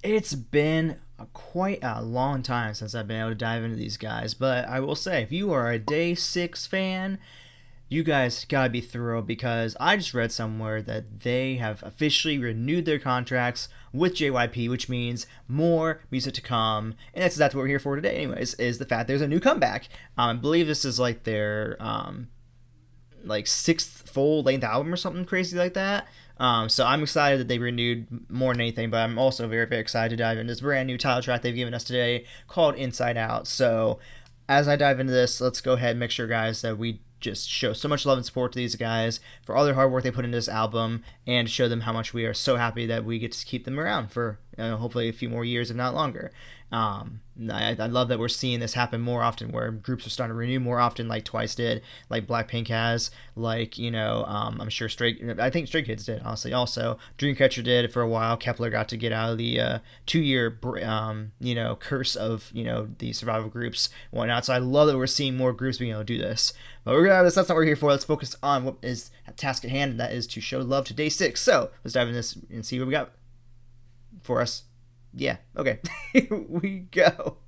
It's been quite a long time since I've been able to dive into these guys, but I will say, if you are a Day6 fan, you guys gotta be thrilled because I just read somewhere that they have officially renewed their contracts with JYP, which means more music to come, and that's exactly what we're here for today. Anyways, is the fact there's a new comeback. I believe this is like their like sixth full length album or something crazy like that. So I'm excited that they renewed more than anything, but I'm also very, very excited to dive into this brand new title track they've given us today called Inside Out. So as I dive into this, let's go ahead and make sure, guys, that we just show so much love and support to these guys for all their hard work they put into this album and show them how much we are so happy that we get to keep them around for hopefully a few more years, if not longer. I love that we're seeing this happen more often, where groups are starting to renew more often, like Twice did, like Blackpink has, like I'm sure I think Stray Kids did, honestly. Also, Dreamcatcher did for a while. Kepler got to get out of the 2 year curse of the survival groups and whatnot. So I love that we're seeing more groups being able to do this. But that's not what we're here for. Let's focus on what is a task at hand, and that is to show love to Day6. So let's dive into this and see what we got for us. Yeah, okay. Here we go.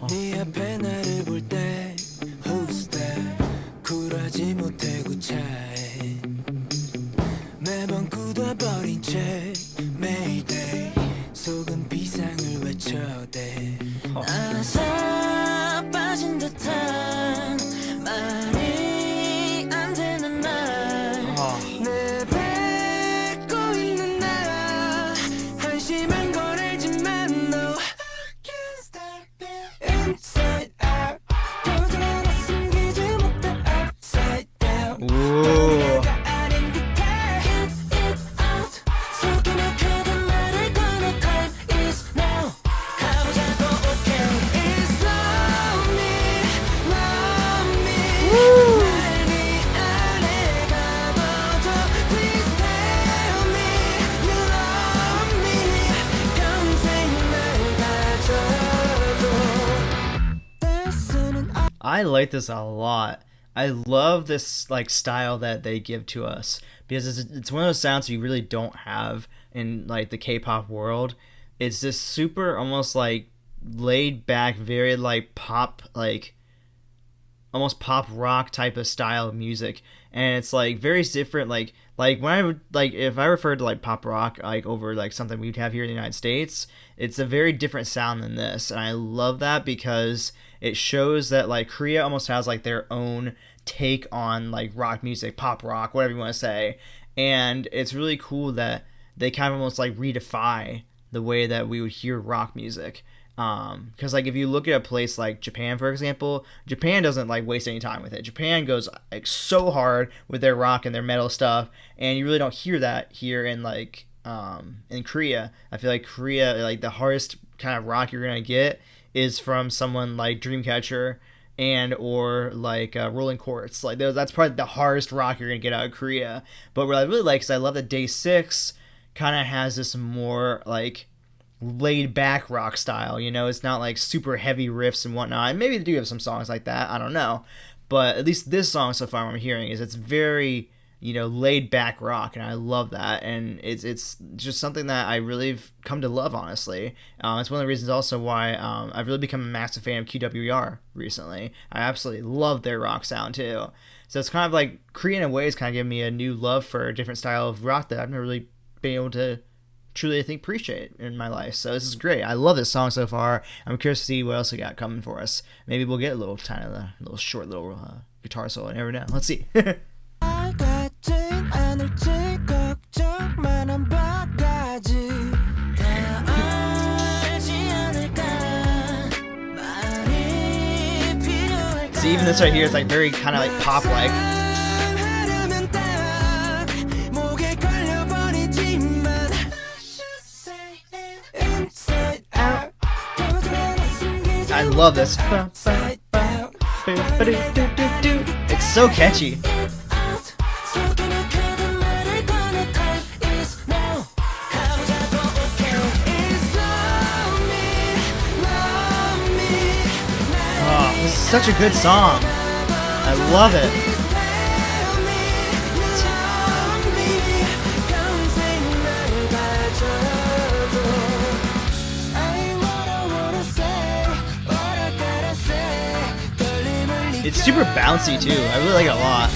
네 앞에 나를 볼 때 Who's that 굴하지 못해 구차해 매번 굳어버린 채 Mayday 속은 비상을 외쳐대 나서 빠진 듯한 말이 안 되는 날 내뱉고 있는 나 한심한 걸 알지만 No can't stop it Inside out 도저히 나 숨기지 못해 Upside down 내가 아닌 듯해 Get it out 속이며 크던 말을 꺼내 Time is now 가보자고 okay It's love me 날 미안해 가둬줘 Please tell me you love me 평생 날 가져줘 I like this a lot. I love this like style that they give to us because it's one of those sounds you really don't have in like the K-pop world. It's this super almost like laid back, very like pop, like almost pop rock type of style of music, and it's like very different. Like when I would like if I referred to like pop rock like over like something we'd have here in the United States, it's a very different sound than this, and I love that because it shows that like Korea almost has like their own take on like rock music, pop rock, whatever you want to say, and it's really cool that they kind of almost like redefine the way that we would hear rock music. Because like if you look at a place like Japan, for example, Japan doesn't like waste any time with it. Japan goes like so hard with their rock and their metal stuff, and you really don't hear that here in Korea. I feel like Korea, like the hardest kind of rock you're gonna get is from someone like Dreamcatcher and or like Rolling Quartz. Like that's probably the hardest rock you're gonna get out of Korea. But what I really like is I love that Day6 kind of has this more like laid back rock style. It's not like super heavy riffs and whatnot. And maybe they do have some songs like that, I don't know, but at least this song so far what I'm hearing is it's very laid back rock, and I love that, and it's just something that I really have come to love, honestly. It's one of the reasons also why I've really become a massive fan of QWR recently. I absolutely love their rock sound too. So it's kind of like Korean in ways kind of giving me a new love for a different style of rock that I've never really been able to truly, I think, appreciate in my life. So this is great. I love this song so far. I'm curious to see what else we got coming for us.Maybe we'll get a little short guitar solo. I never know. Let's see. See, even this right here is like very kind of like pop like. I love this. It's so catchy. such a good song. I love it. It's super bouncy too. I really like it a lot.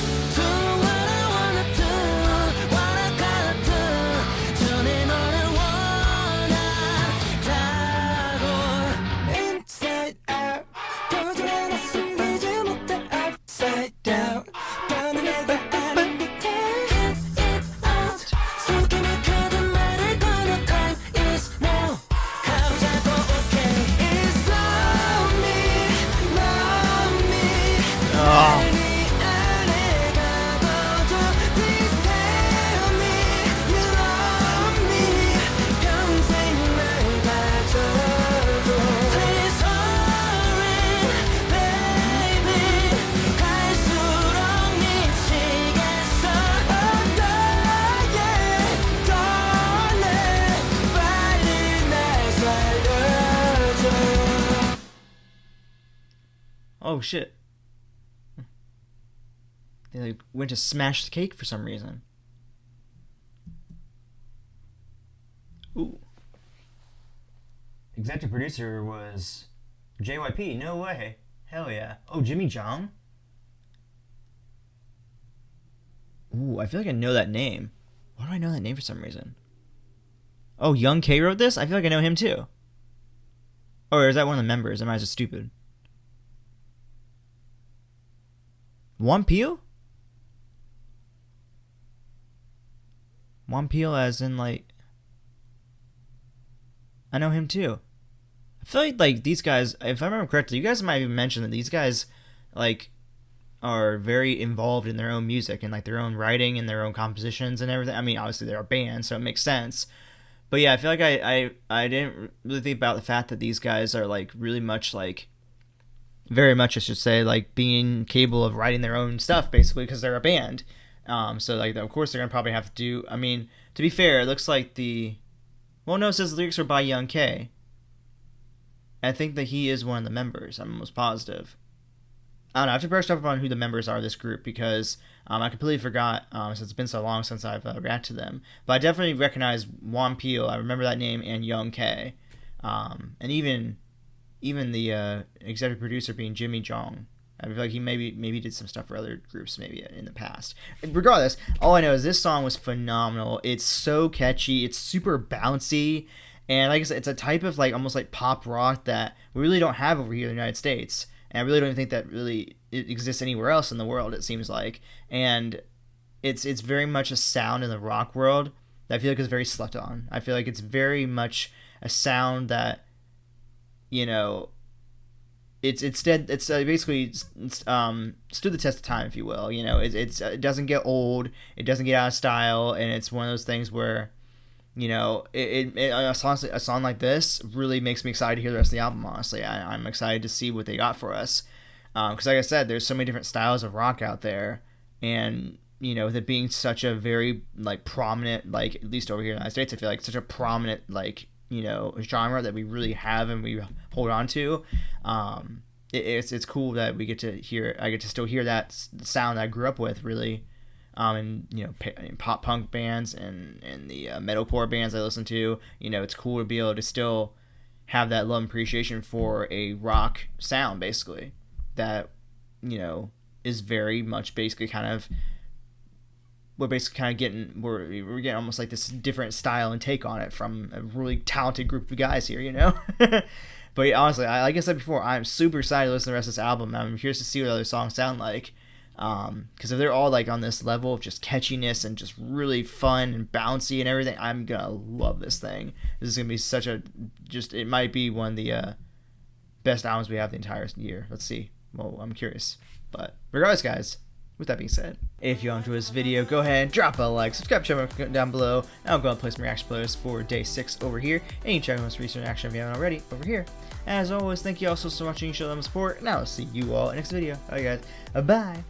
Oh shit. They like went to smash the cake for some reason. Ooh. Executive producer was JYP. No way. Hell yeah. Oh, Jimmy Jong? Ooh, I feel like I know that name. Why do I know that name for some reason? Oh, Young K wrote this? I feel like I know him too. Or is that one of the members? Am I just stupid? Wonpil? Wonpil as in like... I know him too. I feel like these guys, if I remember correctly, you guys might even mention that these guys like are very involved in their own music and like their own writing and their own compositions and everything. I mean, obviously they're a band, so it makes sense. But yeah, I feel like I didn't really think about the fact that these guys are like really much like... very much, I should say, like being capable of writing their own stuff, basically, because they're a band. So, like, of course, they're gonna probably have to do. I mean, to be fair, it looks like the. Well, no, it says the lyrics are by Young K. I think that he is one of the members. I'm almost positive. I don't know. I have to brush up on who the members are of this group because I completely forgot since it's been so long since I've reacted to them. But I definitely recognize Wonpil. I remember that name, and Young K. And even the executive producer being Jimmy Jong. I feel like he maybe did some stuff for other groups maybe in the past. Regardless, all I know is this song was phenomenal. It's so catchy. It's super bouncy. And like I said, it's a type of like almost like pop rock that we really don't have over here in the United States. And I really don't think that really it exists anywhere else in the world, it seems like. And it's very much a sound in the rock world that I feel like is very slept on. I feel like it's very much a sound that, you know, it's basically stood the test of time, if you will. You know, it doesn't get old, it doesn't get out of style, and it's one of those things where, you know, a song like this really makes me excited to hear the rest of the album. Honestly, I'm excited to see what they got for us, because like I said, there's so many different styles of rock out there, and you know, with it being such a very like prominent, like at least over here in the United States, I feel like such a prominent like, you know, genre that we really have and we hold on to. It's cool that we get to hear. I get to still hear that sound that I grew up with, really, and you know, pop punk bands and the metalcore bands I listen to. You know, it's cool to be able to still have that love and appreciation for a rock sound, basically, that, you know, is very much basically kind of. We're basically kind of we're getting almost like this different style and take on it from a really talented group of guys here, you know. But yeah, honestly, like I said before, I'm super excited to listen to the rest of this album. I'm curious to see what other songs sound like, because if they're all like on this level of just catchiness and just really fun and bouncy and everything, I'm gonna love this thing. This is gonna be such a it might be one of the best albums we have the entire year. Let's see. Well, I'm curious, but regardless, guys. With that being said, if you enjoyed this video, go ahead, drop a like, subscribe to the channel down below, and I'll go and play some reaction playlists for day 6 over here, and you check out most recent reaction if you haven't already over here. As always, thank you all so much for watching and show them support, and I'll see you all in the next video. Alright guys, bye!